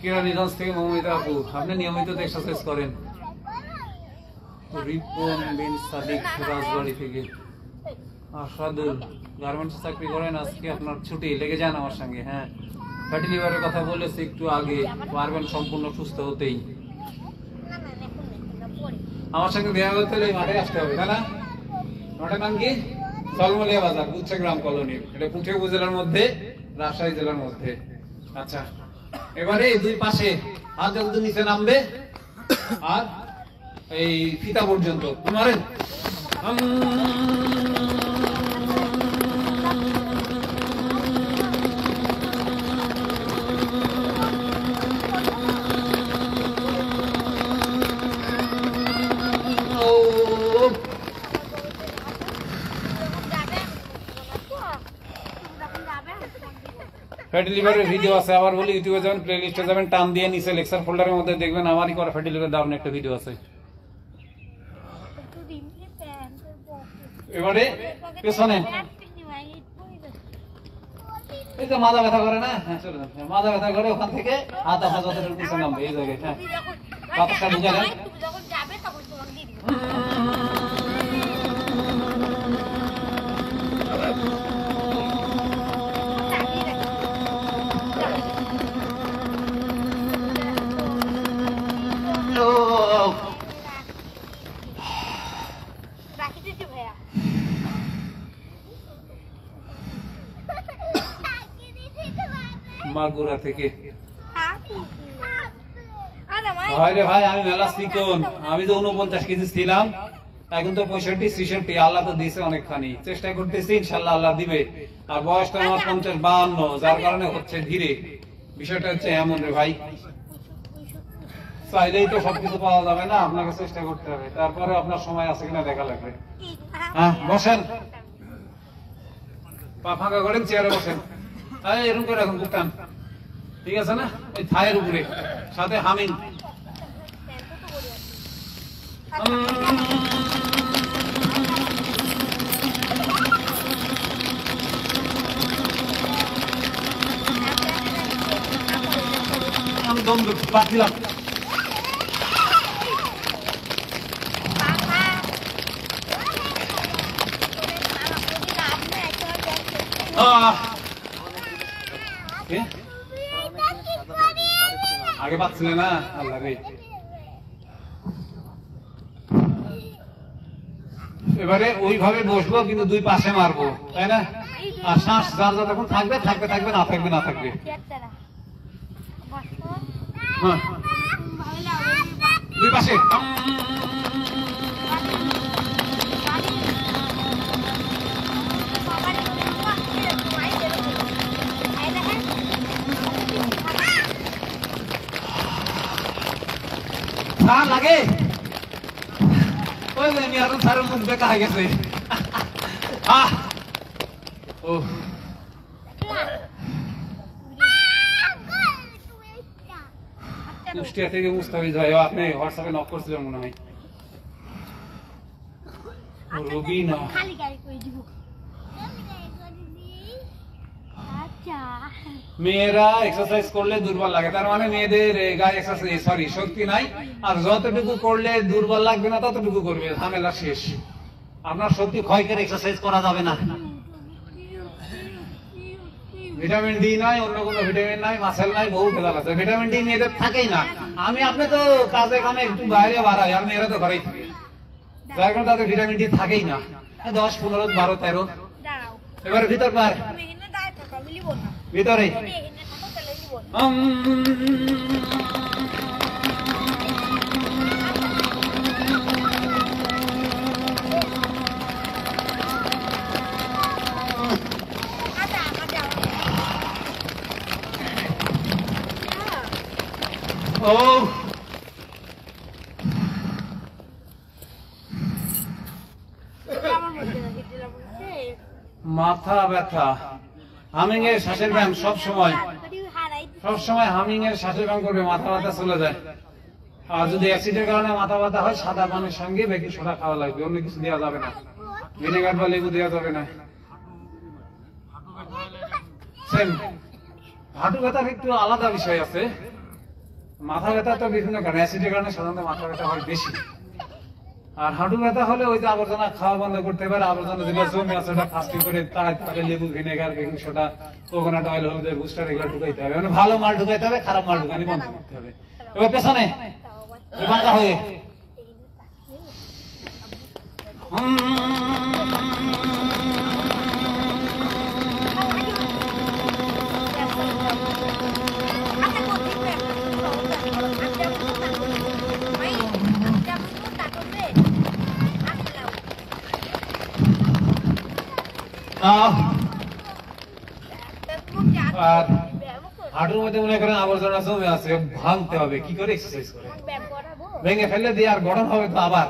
কিরানীগঞ্জ থেকে মৌমিতা আপু আপনি নিয়মিত এক্সারসাইজ করেন রিপন বিন সাদিক রাজবাড়ি থেকে আসাদুল গার্মেন্টস চাকরি করেন আজকে আপনার ছুটি লেগে যান আমার সঙ্গে হ্যাঁ ফ্যাটি লিভারের কথা বলেছি একটু আগে পারবেন সম্পূর্ণ সুস্থ হতেই আমার সঙ্গে দেখা করতে হলে মাঠে আসতে হবে তাই না মাঠের নাম কি সলমলিয়া বাজার গুচ্ছা গ্রাম কলোনি এটা পুঠে উপজেলার মধ্যে রাজশাহী জেলার মধ্যে আচ্ছা এবারে দুই পাশে হাত যত নিচে নামবে আর এই ফিতা পর্যন্ত মারেন ফ্যাটি লিভারের ভিডিও আছে আবার বলি ইউটিউবে যাবেন প্লেলিস্টে যাবেন টান দিয়ে নিচে লেকচার ফোল্ডারের মধ্যে দেখবেন আমারই করা ফ্যাটি লিভার দারুণ একটা ভিডিও আছে এবারে পেছনে এই তো মাথা ব্যথা করে না হ্যাঁ চলে যান মাথা ব্যথা করে ওখান থেকে হাত আসা যতটুকু পিছনে নামবে এই জায়গায় হ্যাঁ বাতাসটা ঢুকালেন মাগুরা থেকে ভাই আমি মেলা চিকন আমি তো 49 কেজি ছিলাম এখন তো 65-66 আল্লাহ তো দিয়েছে অনেকখানি চেষ্টা করতেছি ইনশাআল্লাহ আল্লাহ দিবে আর বয়সটা আমার 50-52 যার কারণে হচ্ছে ধীরে বিষয়টা হচ্ছে এমন রে ভাই চাইলেই তো সবকিছু পাওয়া যাবে না আপনাকে চেষ্টা করতে হবে তারপরে আপনার সময় আছে কিনা দেখা লাগবে হ্যাঁ বসেন পা ফাঁকা করেন চেয়ারে বসেন এরকম করে এখন বুকটান ঠিক আছে না ওই থায়ের উপরে সাথে হামিং আমি দম পাচ্ছিলাম। আগে পাচ্ছিলে না, আল্লাহ রে। এবারে ওইভাবে বসবো, কিন্তু দুই পাশে মারবো, তাই না? আর শ্বাস যার যতক্ষণ থাকবে থাকবে থাকবে, না থাকবে না থাকবে। হ্যাঁ, দুই পাশে। লাগে ওই মিয়ারুল স্যারের মুখ দেখা হয়ে গেছে। কুষ্টিয়া থেকে মুস্তাফিজ ভাই, আপনি হোয়াটসঅ্যাপে নক করছিলেন মনে হয়। রবি না, মেয়েরা এক্সারসাইজ করলে দুর্বল লাগে, তার মানে মেয়েদের গায়ে এক্সারসাইজ সরি শক্তি নাই, আর যতটুকু করলে দুর্বল লাগবে না ততটুকু করবে, ঝামেলা শেষ। আপনার শক্তি ক্ষয় করে এক্সারসাইজ করা যাবে না। ভিটামিন ডি নাই, অন্য কোনো ভিটামিন নাই, মাসেল নাই, বহু ভেজাল আছে। ভিটামিন ডি মেয়েদের থাকেই না। আপনি তো কাজে কামে একটু বাইরে বাড়াই, আর মেয়েরা তো ঘরেই থাকে, যার কারণে তাদের ভিটামিন ডি থাকেই না। 10, 15, 12, 13। এবারে ভিতর পার ভিতরে মাথা ব্যথা, হামিং এর শ্বাসের ব্যায়াম সব সময় হামিং এর শ্বাসের ব্যায়াম করবে, মাথা ব্যথা চলে যায়। আর যদি অ্যাসিডের কারণে মাথা ব্যথা হয়, সাদা পানির সঙ্গে বেকিং সোডা খাওয়া লাগবে, অন্য কিছু দেওয়া যাবে না, ভিনেগার বা লেবু দেওয়া যাবে না। হাঁটু ব্যথার একটু আলাদা বিষয় আছে। মাথা ব্যথা তো বিভিন্ন কারণে, অ্যাসিডের কারণে সাধারণত মাথা ব্যথা হয় বেশি। আর হাঁটু ব্যথা হলে ওই যে আবর্জনা খাওয়া বন্ধ করতে পারে, আবর্জনা যেগুলো জমে আছে ওটা ফাস্টিং করে তাড়াতাড়ি লেবু, vinegar, baking soda, coconut oil, হলুদের বুস্টার এগুলো ঢুকাইতে হবে। মানে ভালো মাল ঢুকাইতে হবে, খারাপ মাল ঢুকানি বন্ধ করতে হবে। এবার পেছনে বাঁকা হয়ে আর হাঁটুর মধ্যে মনে করেন আবর্জনা জমে আছে, ভাঙতে হবে। কি করে? এক্সারসাইজ করে ভেঙে ফেলে দিয়ে আর গঠন হবে তো আবার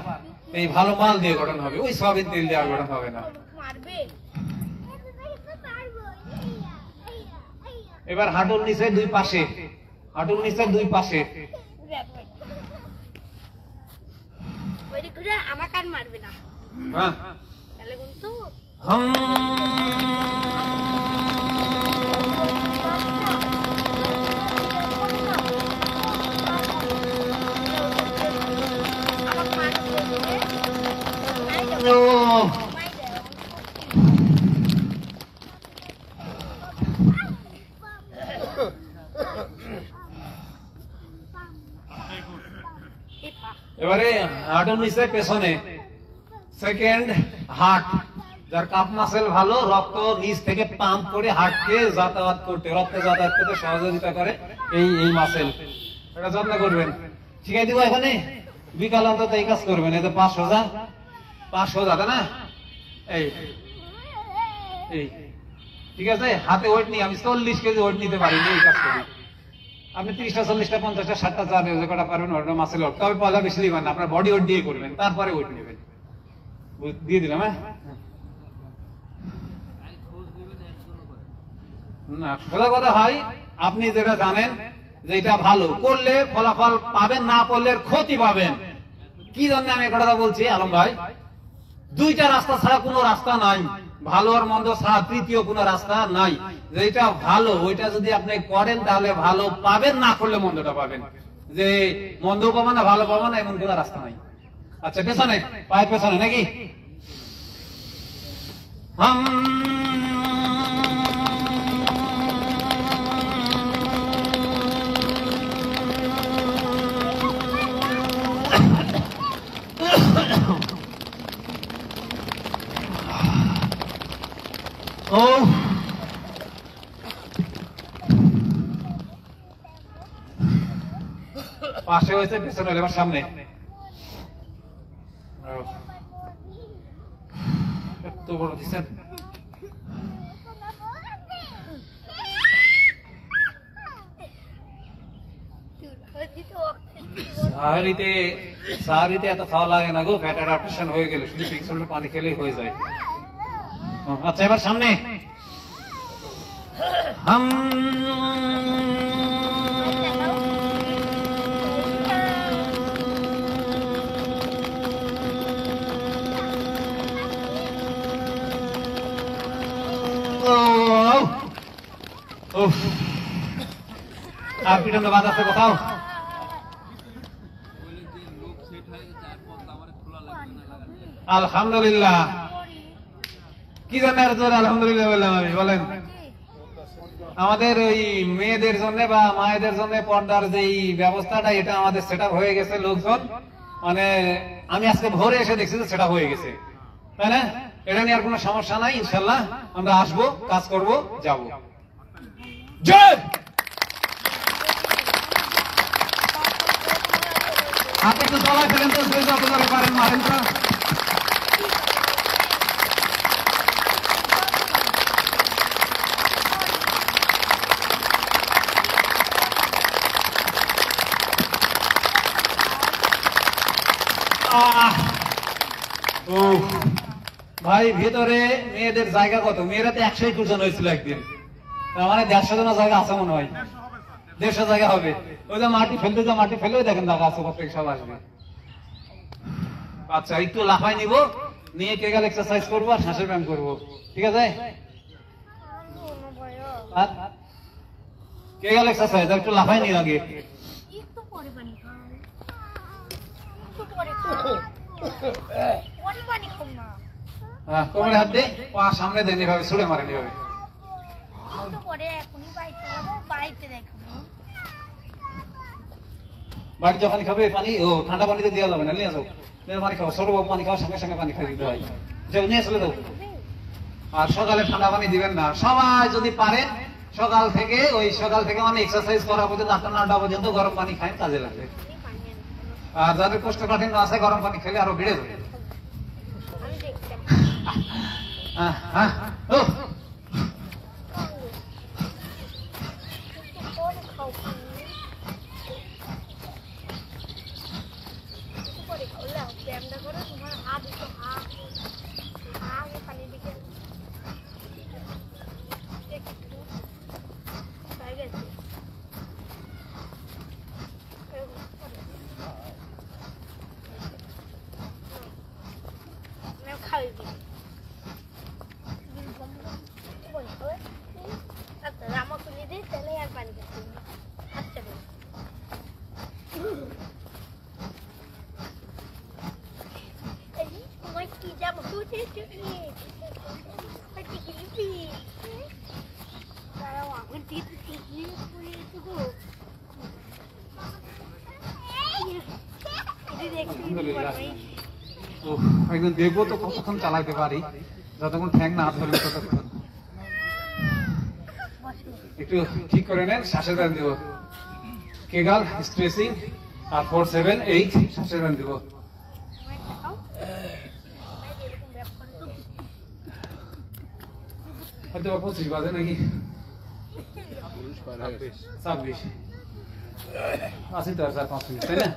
এই ভালো মাল দিয়ে গঠন হবে, ওই সয়াবিন তেল দিয়ে আর গঠন হবে না। এবার হাঁটুর নিচে দুই পাশে, হাঁটুর নিচে দুই পাশে আমার কান মারবে না। হ্যাঁ এবারে হাঁটুর নিচে পেছনে সেকেন্ড হার্ট, যার কাপ মাসেল ভালো, রক্ত নিচ থেকে পাম্প করে হার্টকে যাতায়াত করতে, রক্তে যাতায়াত করতে সহযোগিতা করে এই মাসেল। এটা যত্ন করবেন, শিখাই দিব এখানে। বিকাল অন্তত এই কাজ করবেন। এই তো 5 সোজা, 5 সোজা, তাই না? এই ঠিক আছে। হাতে ওয়েট নিয়ে আমি 40 কেজি ওয়েট নিতে পারি, এই কাজ করি। আপনি 30টা, 40টা, 50টা, 60টা যা যে কটা পারবেন ওটা মাসেল ওয়েট, তবে পয়লা বেশি দিবেন না, আপনার বডি ওয়েট দিয়ে করবেন, তারপরে ওয়েট নেবেন। দিয়ে দিলাম। হ্যাঁ না, সোজা কথা হয়, আপনি যেটা জানেন যে এটা ভালো করলে ফলাফল পাবেন, না করলে ক্ষতি পাবেন। কি জন্য আমি কথা বলছি আলম ভাই, দুইটা রাস্তা ছাড়া কোনো রাস্তা নাই, ভালো আর মন্দ ছাড়া তৃতীয় কোনো রাস্তা নাই। যেটা ভালো ওইটা যদি আপনি করেন তাহলে ভালো পাবেন, না করলে মন্দটা পাবেন। যে মন্দ পাবো না ভালো পাবো না এমন কোনো রাস্তা নাই। আচ্ছা পেছনে, পায়ের পেছনে নাকি ও পাশে হয়েছে, পেছনে এবার সামনে। এত বড় দিচ্ছেন। সাহারিতে এত খাওয়া লাগে না গো, ফ্যাটের অপারেশন হয়ে গেলে শুধু পিক্সেলের পানি খেলেই হয়ে যায়। আচ্ছা এবার সামনে। আর পিছনে বাদ আছে কোথাও? আলহামদুলিল্লাহ। কি জানেন আলহামদুলিল্লাহ বললাম আমি, বলেন। আমাদের ওই মেয়েদের জন্য বা মায়েদের জন্য পর্দার যে ব্যবস্থাটা, এটা আমাদের সেটআপ হয়ে গেছে। লোকজন মানে আমি আজকে ভোরে এসে দেখছি যে সেটআপ হয়ে গেছে, তাই না? এটা নিয়ে আর কোনো সমস্যা নাই। ইনশাল্লাহ আমরা আসবো, কাজ করব, যাব। জয় হাতে একটু দলায় ফেলেন তো, যত ধরে পারেন মারেন তো। ভাই ভেতরে মেয়েদের জায়গা কত? মেয়েরা তো 121 জন হয়েছিল একদিন, মানে 150 জনের জায়গা আছে মনে হয়, 150 জায়গা হবে। ওই যে মাটি ফেলতে যা, মাটি ফেলে দেখেন জায়গা আছে, প্রত্যেক সব আসবে। আচ্ছা একটু লাফাই নিব, নিয়ে কেগাল এক্সারসাইজ করবো আর শ্বাসের ব্যায়াম করবো, ঠিক আছে? কেগাল এক্সারসাইজ একটু লাফাই নিয়ে আগে। কোমরে হাত দে, পা সামনে দেন, এভাবে ছুড়ে মারেন, এভাবে। বাড়ি যখন খাবে পানি, ও ঠান্ডা পানিতে দেওয়া যাবে না, নিয়ে যাও পানি খাও, ছোট বাবু পানি খাও, সঙ্গে সঙ্গে পানি খাই দিতে হয়, নিয়ে চলে যাও। আর সকালে ঠান্ডা পানি দিবেন না। সবাই যদি পারেন সকাল থেকে মানে এক্সারসাইজ করা পর্যন্ত 8টা 9টা পর্যন্ত গরম পানি খায়, কাজে লাগবে। আর যাদের কোষ্ঠকাঠিন্য আছে গরম পানি খেলে আরো বেড়ে যাবে। একদিন দেখবো তো কতক্ষণ চালাইতে পারি, যতক্ষণ ঠ্যাং না ধরবে ততক্ষণ। একটু ঠিক করে নেন, শ্বাসের ব্যায়াম দিব। কেগাল স্ট্রেচিং আর 4, 7, 8 শ্বাসের ব্যায়াম দিব। হয়তো 25 বাজে নাকি 26 আছে তো, আর 4-5 মিনিট, তাই না?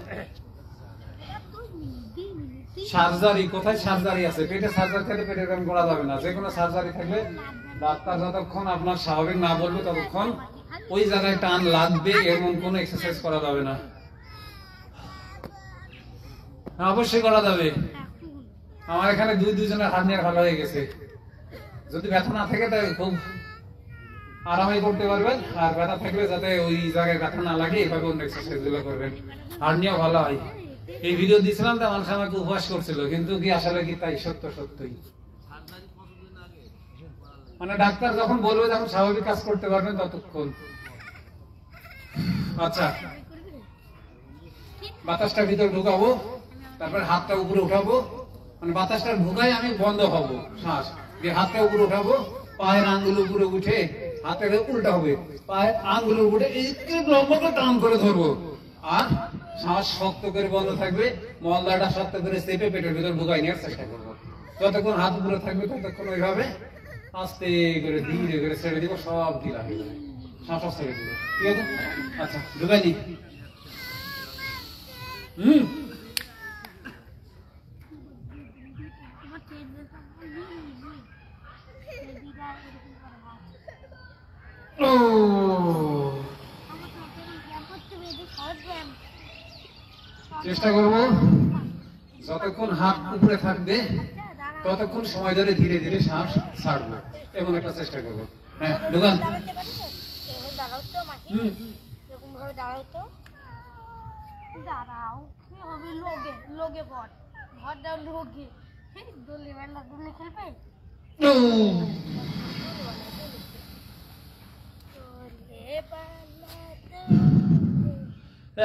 সার্জারি কোথায়? সার্জারি আছে পেটে, সার্জারি থাকলে পেটের ব্যায়াম করা যাবে না। যে কোনো সার্জারি থাকলে ডাক্তার যতক্ষণ আপনার স্বাভাবিক না বলবে ততক্ষণ ওই জায়গায় টান লাগবে, এমন কোনো এক্সারসাইজ করা যাবে না। হ্যাঁ, অবশ্যই করা যাবে। আমার এখানে দুজনের হার্নিয়া ভালো হয়ে গেছে। যদি ব্যথা না থাকে তাহলে খুব আরামে করতে পারবেন, আর ব্যথা থাকলে যাতে ওই জায়গায় ব্যথা না লাগে এভাবে অন্য এক্সারসাইজ গুলো করবেন, হার্নিয়া ভালো হয়। এই ভিডিও দিয়েছিলাম তো মানুষ আমাকে উপহাস করছিল, কিন্তু কি আসলে কি তাই সত্যই মানে ডাক্তার যখন বলবে তখন স্বাভাবিক কাজ করতে পারবেন ততক্ষণ। আচ্ছা, বাতাসটা ভিতরে ঢুকাবো, তারপরে হাতটা উপরে উঠাবো, মানে বাতাসটা ঢুকাই আমি বন্ধ হবো শ্বাস দিয়ে, হাতটা উপরে উঠাবো, পায়ের আঙ্গুল উপরে উঠে হাতের উল্টা হবে, পায়ের আঙ্গুল উপরে একটু লম্বা করে টান করে ধরবো, আর শ্বাস শক্ত করে বন্ধ থাকবে, মলদাটা শক্ত করে চেপে পেটের ভিতর ঢুকাই নেওয়ার চেষ্টা করবো। যতক্ষণ হাত উপরে থাকবে ততক্ষণ ওইভাবে আস্তে করে ধীরে করে ছেড়ে দিব, সব ঢিলা হয়ে যাবে, শ্বাস ছেড়ে দিব। ঠিক আছে? আচ্ছা, ঢুকাই নি। চেষ্টা করব যতক্ষণ হাত উপরে থাকবে ততক্ষণ সময় ধরে ধীরে ধীরে শ্বাস ছাড়বো, এমন একটা চেষ্টা করবো। হ্যাঁ, ঢুকান।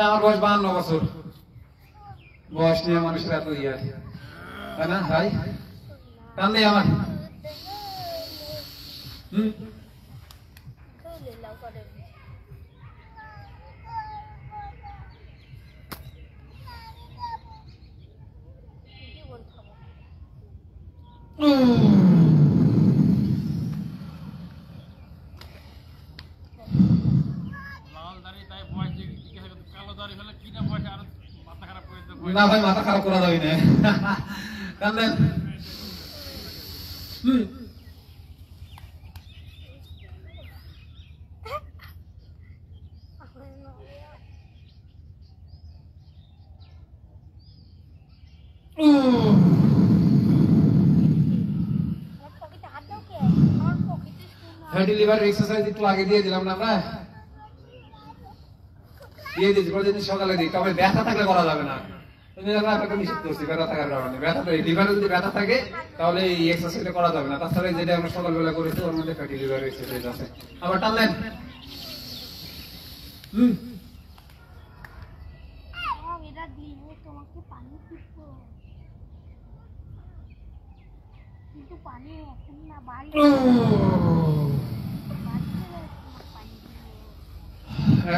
আমার বয়স 52 বছর, বয়স নিয়ে মানুষের এত ইয়ে, তাই না ভাই? টান নেই আমার। না ভাই, মাথা খারাপ করা যাবে না। কান্দেন। ফ্যাটি লিভার এক্সারসাইজ একটু আগে দিয়ে দিলাম না আমরা, দিয়ে দিয়েছি, প্রতিদিন সকালে দিই, তবে ব্যথা থাকলে করা যাবে না। নিষেধ করছি ব্যথা থাকার কারণে, ব্যথা লিভারে যদি ব্যথা থাকে তাহলে এই এক্সারসাইজটা করা যাবে না। তাছাড়া যেটা আমরা সকালবেলা করেছি ওর মধ্যে ফ্যাটি লিভার এক্সারসাইজ আছে। আবার টানলেন।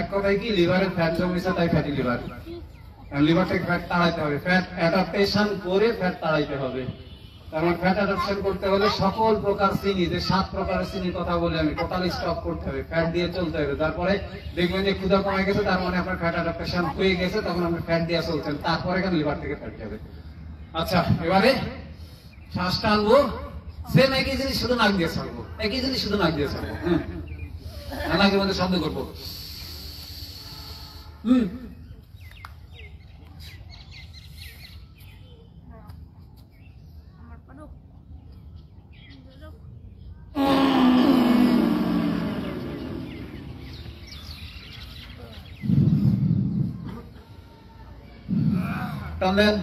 এক কথায় কি, লিভারের ফ্যাট জমেছে তাই ফ্যাটি লিভার। লিভার থেকে ফ্যাট তাড়াইতে হবে, ফ্যাট অ্যাডাপ্টেশন করে ফ্যাট তাড়াইতে হবে। কারণ ফ্যাট অ্যাডাপ্টেশন করতে হলে সকল প্রকার চিনি, যে 7 প্রকারের চিনির কথা বলে আমি, টোটালি স্টপ করতে হবে, ফ্যাট দিয়ে চলতে হবে। তারপরে দেখবেন যে ক্ষুধা কমে গেছে, তার মানে আপনার ফ্যাট অ্যাডাপ্টেশন হয়ে গেছে, তখন আপনি ফ্যাট দিয়ে চলছেন, তারপরে এখানে লিভার থেকে ফ্যাট যাবে। আচ্ছা, এবারে শ্বাস টানবো, সেম একই জিনিস শুধু নাক দিয়ে ছাড়বো, একই জিনিস শুধু নাক দিয়ে ছাড়বো। নাকের মধ্যে শব্দ করবো। টানলেন।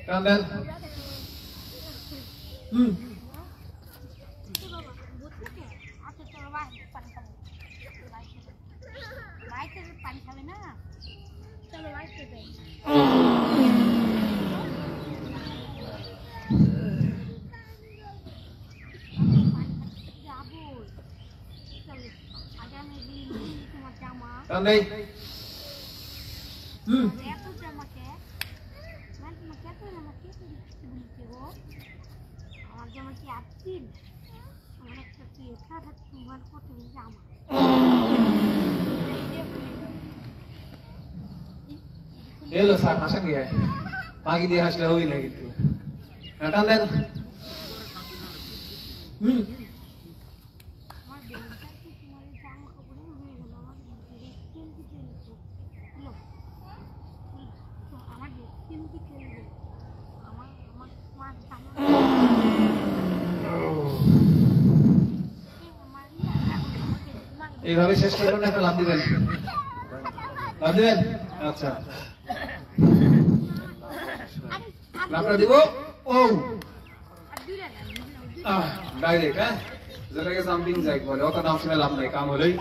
টানলেন। টানলেই। আমার যেমন কি এলো স্যার হাসা কি হয় বাকি দিয়ে হাসলে হই না কিন্তু টান দেন এইভাবে শেষ করবেন না, একটা লাভ দিবেন। লাভ দিবেন? আচ্ছা লাভটা দিব। ও ডাইরেক্ট, হ্যাঁ, যেটাকে জাম্পিং জ্যাক বলে, অত নাম শুনে লাভ নাই, কাম হলেই।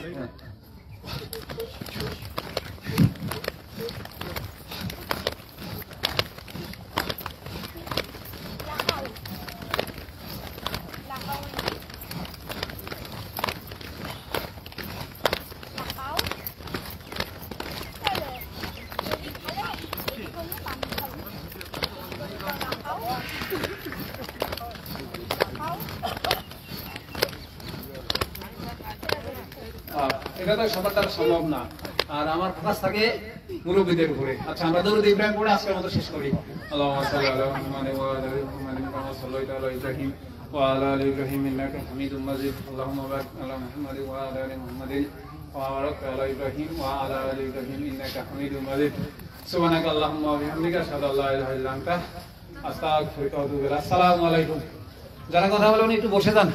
এটা তো সবার দ্বারা সম্ভব না, আর আমার ফোকাস থাকে মুরব্বীদের উপরে। আচ্ছা, আমরা দরুদ ইব্রাহিম পড়ে আজকের মতো শেষ করি। আল্লাহুম্মা সাল্লি আলা মুহাম্মাদিন ওয়া আলা আলি মুহাম্মাদিন কামা সাল্লাইতা আলা ইব্রাহিম ওয়া আলা আলি ইব্রাহিম ইন্নাকা হামিদুম মাজিদ। আল্লাহুম্মা বারিক আলা মুহাম্মাদিন ওয়া আলা আলি মুহাম্মাদিন ওয়া বারিক আলা ইব্রাহিম ওয়া আলা আলি ইব্রাহিম ইন্নাকা হামিদুম মাজিদ। সুবহানাকা আল্লাহুম্মা ওয়া বিহামদিকা আশহাদু আল্লা ইলাহা ইল্লা আনতা আস্তাগফিরুকা ওয়া আতুবু ইলাইক। আসসালামু আলাইকুম। যারা কথা বলেন একটু বসে যান।